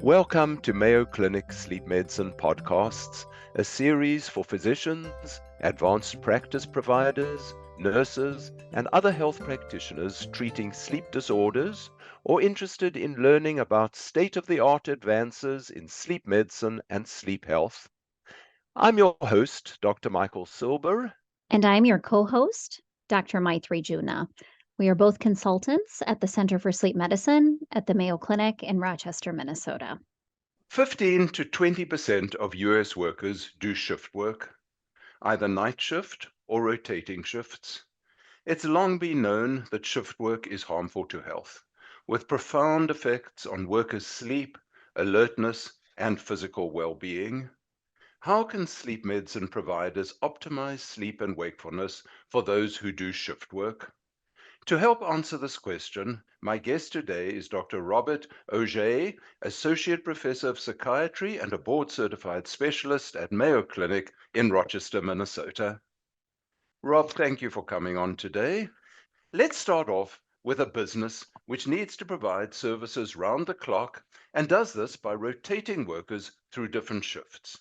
Welcome to Mayo Clinic Sleep Medicine Podcasts, a series for physicians, advanced practice providers, nurses, and other health practitioners treating sleep disorders or interested in learning about state-of-the-art advances in sleep medicine and sleep health. I'm your host, Dr. Michael Silber. And I'm your co-host, Dr. Maitri Juna. We are both consultants at the Center for Sleep Medicine at the Mayo Clinic in Rochester, Minnesota. 15 to 20% of US workers do shift work, either night shift or rotating shifts. It's long been known that shift work is harmful to health, with profound effects on workers' sleep, alertness, and physical well-being. How can sleep medicine providers optimize sleep and wakefulness for those who do shift work? To help answer this question, my guest today is Dr. Robert Auger, Associate Professor of Psychiatry and a board-certified specialist at Mayo Clinic in Rochester, Minnesota. Rob, thank you for coming on today. Let's start off with a business which needs to provide services round the clock and does this by rotating workers through different shifts.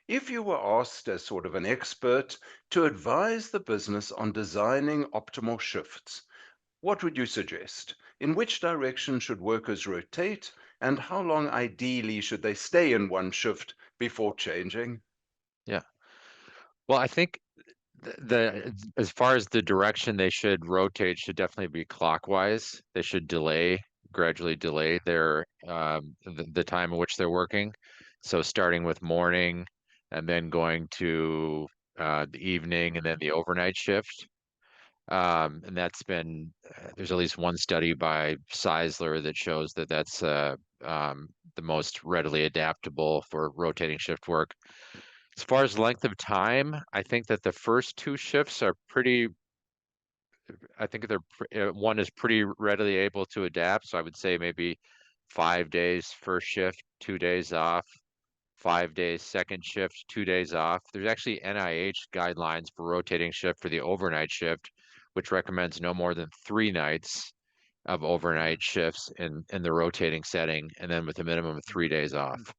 If you were asked as sort of an expert to advise the business on designing optimal shifts, what would you suggest? In which direction should workers rotate, and how long ideally should they stay in one shift before changing? Yeah. Well, I think as far as the direction they should rotate should definitely be clockwise. They should gradually delay the time in which they're working. So starting with morning and then going to the evening and then the overnight shift. And there's at least one study by Seisler that shows that that's the most readily adaptable for rotating shift work. As far as length of time, I think that the first two shifts are I think one is pretty readily able to adapt. So I would say maybe 5 days first shift, 2 days off, 5 days second shift, 2 days off. There's actually NIH guidelines for rotating shift for the overnight shift, which recommends no more than 3 nights of overnight shifts in the rotating setting, and then with a minimum of 3 days off.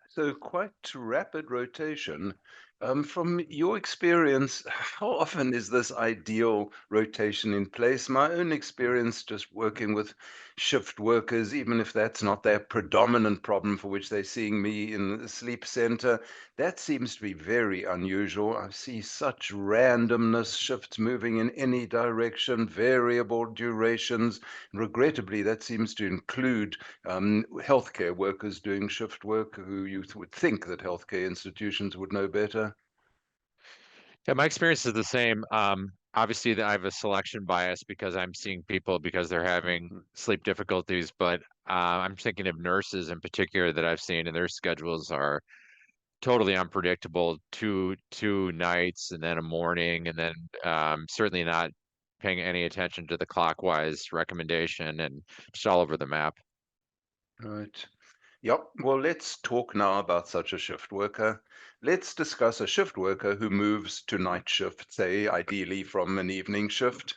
So quite rapid rotation. From your experience, how often is this ideal rotation in place? My own experience just working with shift workers, even if that's not their predominant problem for which they're seeing me in the sleep center, that seems to be very unusual. I see such randomness, shifts moving in any direction, variable durations. Regrettably, that seems to include healthcare workers doing shift work who you would think that healthcare institutions would know better. Yeah, my experience is the same. Obviously, I have a selection bias because I'm seeing people because they're having sleep difficulties, but I'm thinking of nurses in particular that I've seen, and their schedules are totally unpredictable. Two nights, and then a morning, and then certainly not paying any attention to the clockwise recommendation, and just all over the map. Right. Yep. Well, let's talk now about such a shift worker. Let's discuss a shift worker who moves to night shift, say, ideally from an evening shift.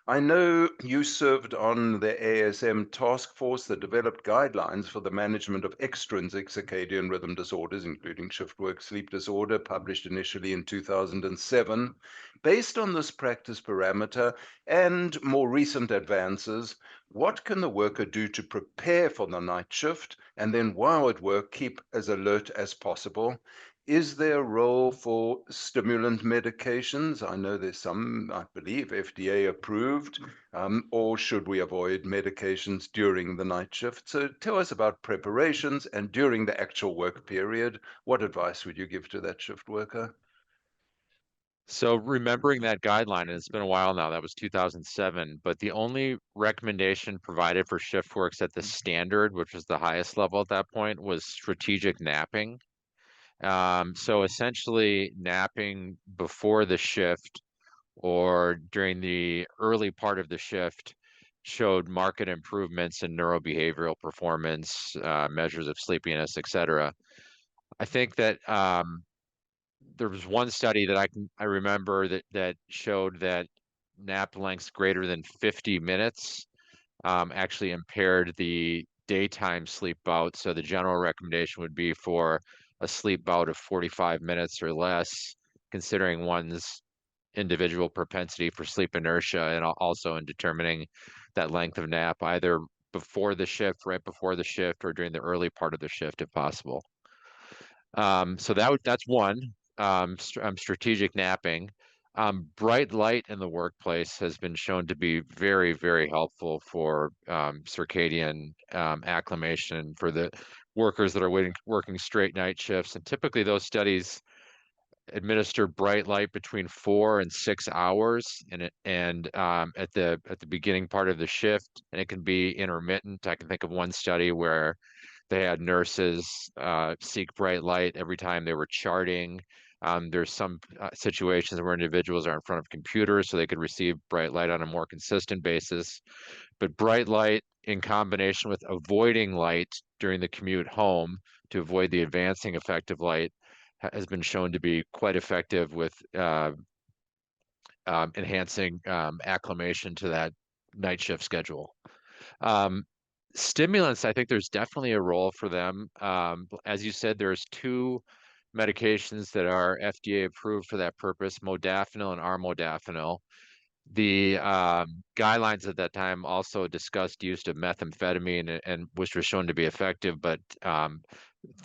I know you served on the ASM task force that developed guidelines for the management of extrinsic circadian rhythm disorders, including shift work sleep disorder, published initially in 2007. Based on this practice parameter and more recent advances, what can the worker do to prepare for the night shift and then while at work keep as alert as possible? Is there a role for stimulant medications? I know there's some, I believe, FDA approved, or should we avoid medications during the night shift? So tell us about preparations and during the actual work period. What advice would you give to that shift worker? So remembering that guideline, and it's been a while now, that was 2007, but the only recommendation provided for shift works at the standard, which was the highest level at that point, was strategic napping. So essentially napping before the shift or during the early part of the shift showed marked improvements in neurobehavioral performance, measures of sleepiness, etc. I think that there was one study that I remember that showed that nap lengths greater than 50 minutes actually impaired the daytime sleep bout. So the general recommendation would be for a sleep bout of 45 minutes or less, considering one's individual propensity for sleep inertia, and also in determining that length of nap, either before the shift, right before the shift, or during the early part of the shift if possible. So that's one, strategic napping. Bright light in the workplace has been shown to be very, very helpful for circadian acclimation for the workers that are working straight night shifts. And typically those studies administer bright light between 4 and 6 hours, and at the beginning part of the shift, and it can be intermittent. I can think of one study where they had nurses seek bright light every time they were charting. There's some situations where individuals are in front of computers, so they could receive bright light on a more consistent basis. But bright light in combination with avoiding light during the commute home to avoid the advancing effect of light has been shown to be quite effective with enhancing acclimation to that night shift schedule. Stimulants, I think there's definitely a role for them. As you said, there's two medications that are FDA approved for that purpose, modafinil and armodafinil. The guidelines at that time also discussed use of methamphetamine, and which was shown to be effective, but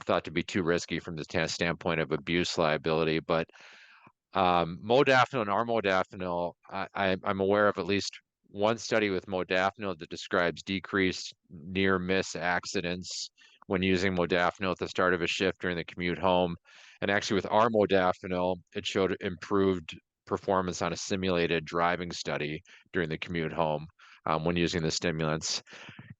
thought to be too risky from the standpoint of abuse liability. But modafinil and armodafinil, I'm aware of at least one study with modafinil that describes decreased near miss accidents when using modafinil at the start of a shift during the commute home. And actually with armodafinil, it showed improved performance on a simulated driving study during the commute home when using the stimulants.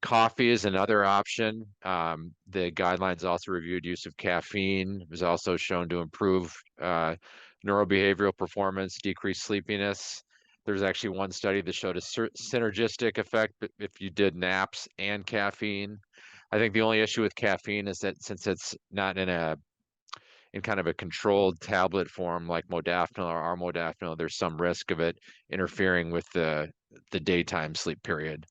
Coffee is another option. The guidelines also reviewed use of caffeine. It was also shown to improve neurobehavioral performance, decrease sleepiness. There's actually one study that showed a synergistic effect if you did naps and caffeine. I think the only issue with caffeine is that since it's not in kind of a controlled tablet form like modafinil or armodafinil, there's some risk of it interfering with the daytime sleep period.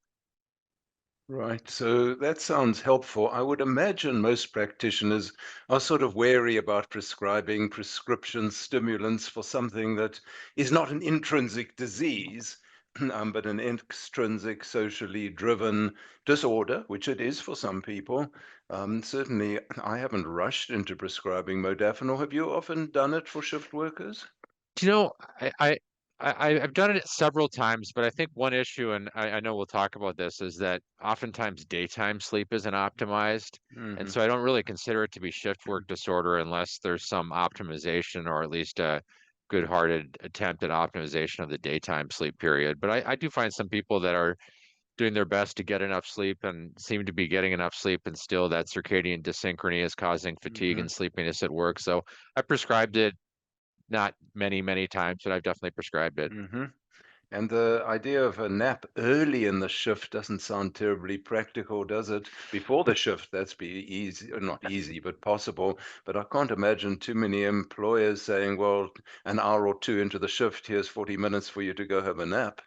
Right, so that sounds helpful. I would imagine most practitioners are sort of wary about prescribing prescription stimulants for something that is not an intrinsic disease, but an extrinsic, socially driven disorder, which it is for some people. Certainly, I haven't rushed into prescribing modafinil. Have you often done it for shift workers? Do you know, I've done it several times, but I think one issue, and I know we'll talk about this, is that oftentimes daytime sleep isn't optimized. And Hmm. so I don't really consider it to be shift work disorder unless there's some optimization or at least a good-hearted attempt at optimization of the daytime sleep period. But I do find some people that are doing their best to get enough sleep and seem to be getting enough sleep, and still that circadian dysynchrony is causing fatigue Hmm. and sleepiness at work. So I prescribed it not many, many times, but I've definitely prescribed it. Hmm. And the idea of a nap early in the shift doesn't sound terribly practical, does it? Before the shift, that's be easy, or not easy, but possible. But I can't imagine too many employers saying, well, an hour or two into the shift, here's 40 minutes for you to go have a nap.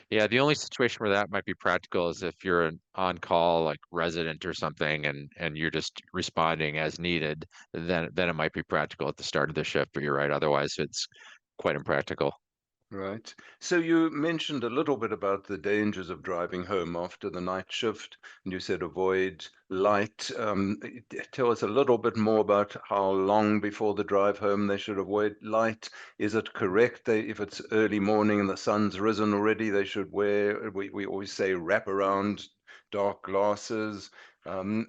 Yeah, the only situation where that might be practical is if you're an on-call like resident or something and you're just responding as needed, then it might be practical at the start of the shift, but you're right, otherwise it's quite impractical. Right. So you mentioned a little bit about the dangers of driving home after the night shift, and you said avoid light. Tell us a little bit more about how long before the drive home they should avoid light. Is it correct they, if it's early morning and the sun's risen already, they should wear, we always say wrap around dark glasses. And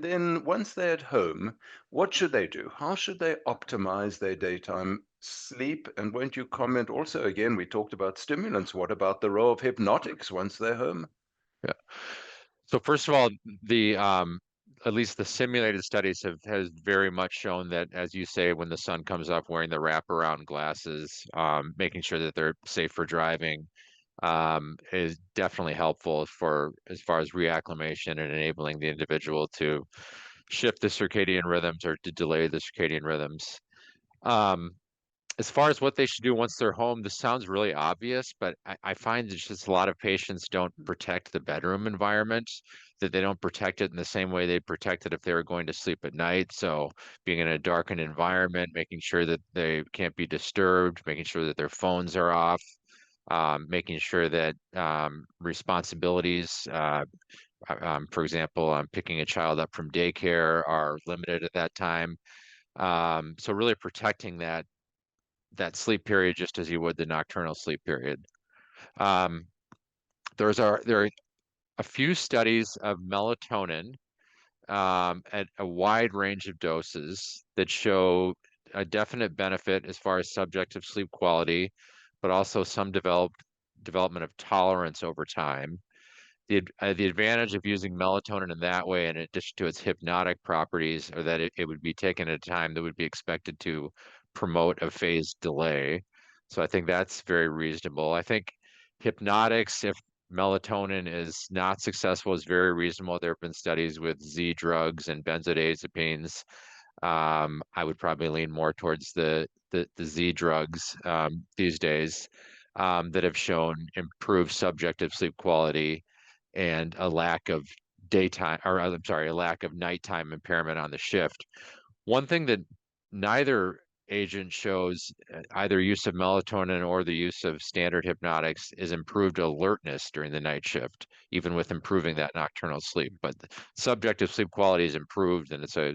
then once they're at home, what should they do? How should they optimize their daytime sleep? And won't you comment also, again, we talked about stimulants. What about the role of hypnotics once they're home? Yeah. So first of all, the at least the simulated studies has very much shown that, as you say, when the sun comes up, wearing the wraparound glasses, making sure that they're safe for driving, is definitely helpful for as far as reacclimation and enabling the individual to shift the circadian rhythms or to delay the circadian rhythms. Um, as far as what they should do once they're home, this sounds really obvious, but I find it's just a lot of patients don't protect the bedroom environment, that they don't protect it in the same way they'd protect it if they were going to sleep at night. So being in a darkened environment, making sure that they can't be disturbed, making sure that their phones are off, making sure that responsibilities, for example, picking a child up from daycare are limited at that time. So really protecting that sleep period just as you would the nocturnal sleep period. Um, there are a few studies of melatonin at a wide range of doses that show a definite benefit as far as subjective sleep quality, but also some development of tolerance over time. The advantage of using melatonin in that way, in addition to its hypnotic properties, are that it would be taken at a time that would be expected to promote a phase delay. So I think that's very reasonable. I think hypnotics, if melatonin is not successful, is very reasonable. There have been studies with Z drugs and benzodiazepines. I would probably lean more towards the Z drugs these days that have shown improved subjective sleep quality and a lack of daytime, or I'm sorry, a lack of nighttime impairment on the shift. One thing that neither agent shows, either use of melatonin or the use of standard hypnotics, is improved alertness during the night shift, even with improving that nocturnal sleep. But the subjective sleep quality is improved, and so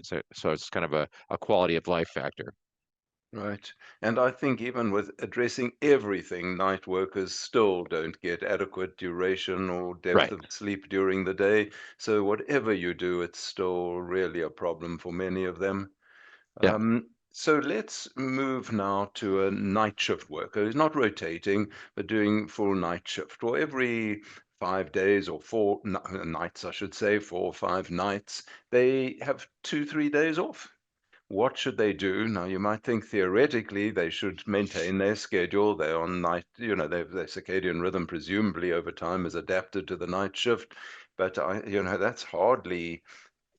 it's kind of a quality of life factor. Right. And I think even with addressing everything, night workers still don't get adequate duration or depth Right. of sleep during the day. So whatever you do, it's still really a problem for many of them. Yeah. So let's move now to a night shift worker who's not rotating, but doing full night shift, or every 5 days or nights, I should say, 4 or 5 nights, they have 2, 3 days off. What should they do? Now, you might think theoretically they should maintain their schedule. They're on night, their circadian rhythm presumably over time is adapted to the night shift. But that's hardly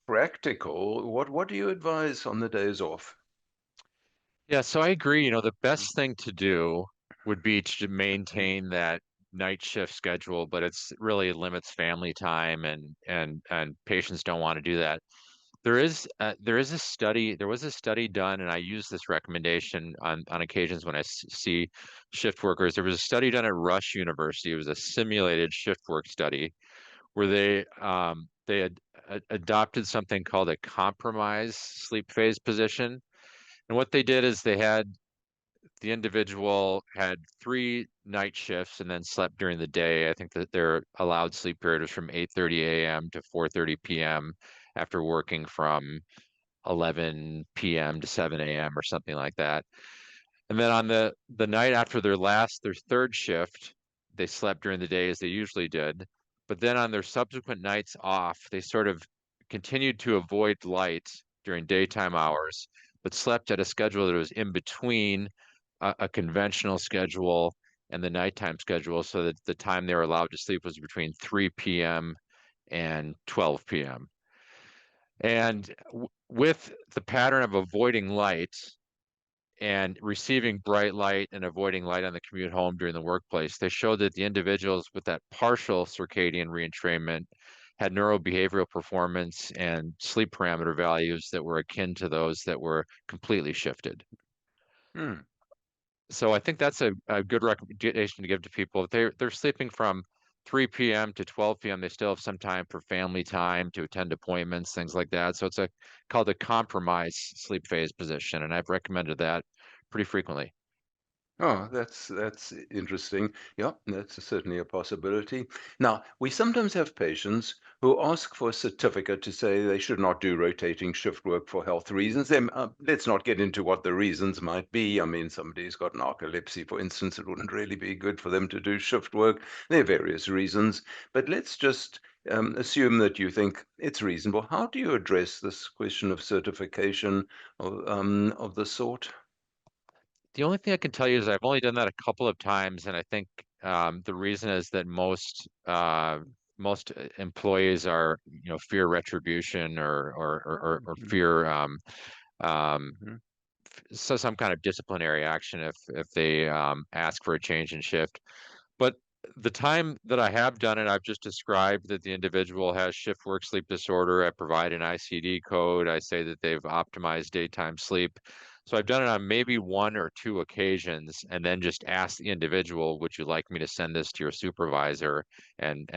practical. What do you advise on the days off? Yeah, so I agree. The best thing to do would be to maintain that night shift schedule, but it's really limits family time and patients don't want to do that. There was a study done, and I use this recommendation on occasions when I see shift workers. There was a study done at Rush University. It was a simulated shift work study where they had adopted something called a compromise sleep phase position. And what they did is the individual had 3 night shifts and then slept during the day. I think that their allowed sleep period was from 8:30 a.m. to 4:30 p.m. after working from 11 p.m. to 7 a.m. or something like that. And then on the night after their third shift, they slept during the day as they usually did. But then on their subsequent nights off, they sort of continued to avoid light during daytime hours, but slept at a schedule that was in between a conventional schedule and the nighttime schedule, so that the time they were allowed to sleep was between 3 p.m. and 12 p.m. And with the pattern of avoiding light and receiving bright light and avoiding light on the commute home during the workplace, they showed that the individuals with that partial circadian reentrainment had neurobehavioral performance and sleep parameter values that were akin to those that were completely shifted. Hmm. So I think that's a good recommendation to give to people. If they're sleeping from 3 p.m. to 12 p.m., they still have some time for family time, to attend appointments, things like that. So it's called a compromise sleep phase position, and I've recommended that pretty frequently. Oh, that's interesting. Yeah, that's certainly a possibility. Now, we sometimes have patients who ask for a certificate to say they should not do rotating shift work for health reasons. Let's not get into what the reasons might be. I mean, somebody's got narcolepsy, for instance, it wouldn't really be good for them to do shift work. There are various reasons, but let's just assume that you think it's reasonable. How do you address this question of certification of the sort? The only thing I can tell you is I've only done that a couple of times, and I think the reason is that most employees are, fear retribution or Mhm, fear um, mhm. some kind of disciplinary action if they ask for a change in shift. But the time that I have done it, I've just described that the individual has shift work sleep disorder. I provide an ICD code. I say that they've optimized daytime sleep. So I've done it on maybe 1 or 2 occasions, and then just ask the individual, "Would you like me to send this to your supervisor?" And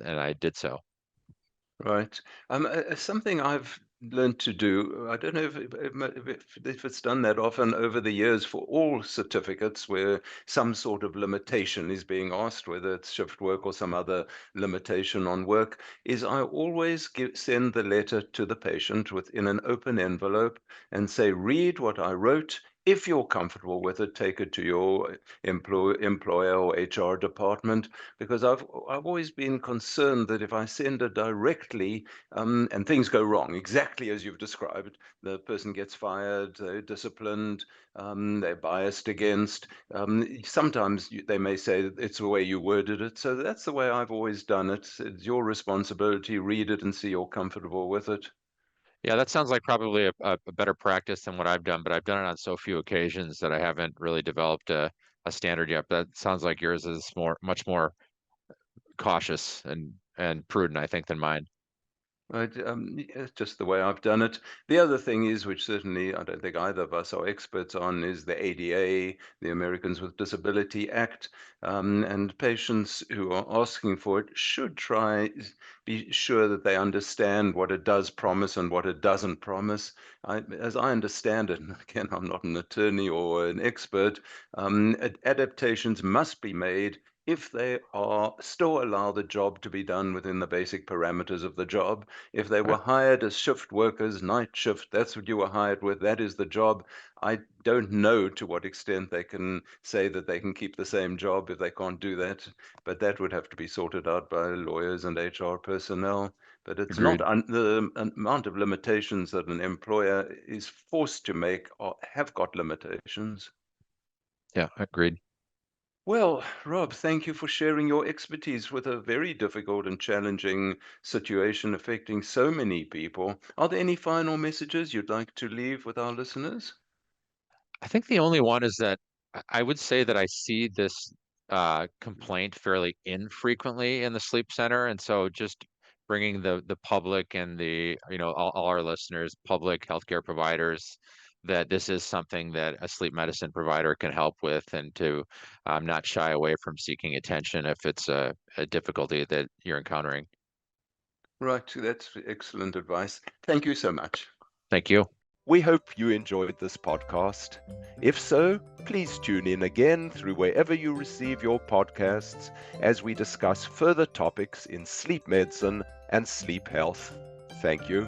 I did so. Right. Something I've learned to do, I don't know if it's done that often over the years for all certificates where some sort of limitation is being asked, whether it's shift work or some other limitation on work, is I always send the letter to the patient within an open envelope and say, read what I wrote. If you're comfortable with it, take it to your employer or HR department, because I've always been concerned that if I send it directly and things go wrong, exactly as you've described, the person gets fired, they're disciplined, they're biased against. Sometimes they may say that it's the way you worded it. So that's the way I've always done it. It's your responsibility. Read it and see you're comfortable with it. Yeah, that sounds like probably a better practice than what I've done, but I've done it on so few occasions that I haven't really developed a standard yet. But that sounds like yours is much more cautious and prudent, I think, than mine. Right, it's just the way I've done it. The other thing is, which certainly I don't think either of us are experts on, is the ADA, the Americans with Disability Act, and patients who are asking for it should be sure that they understand what it does promise and what it doesn't promise. As I understand it, and again, I'm not an attorney or an expert, adaptations must be made if they are still allow the job to be done within the basic parameters of the job. If they were Right. hired as shift workers, night shift, that's what you were hired with, that is the job. I don't know to what extent they can say that they can keep the same job if they can't do that, but that would have to be sorted out by lawyers and HR personnel. But it's not Agreed. the amount of limitations that an employer is forced to make or have got limitations. Yeah, agreed. Well, Rob, thank you for sharing your expertise with a very difficult and challenging situation affecting so many people. Are there any final messages you'd like to leave with our listeners? I think the only one is that I would say that I see this complaint fairly infrequently in the sleep center, and so just bringing the public and all our listeners, public healthcare providers, that this is something that a sleep medicine provider can help with, and to not shy away from seeking attention if it's a difficulty that you're encountering. Right, that's excellent advice. Thank you so much. Thank you. We hope you enjoyed this podcast. If so, please tune in again through wherever you receive your podcasts as we discuss further topics in sleep medicine and sleep health. Thank you.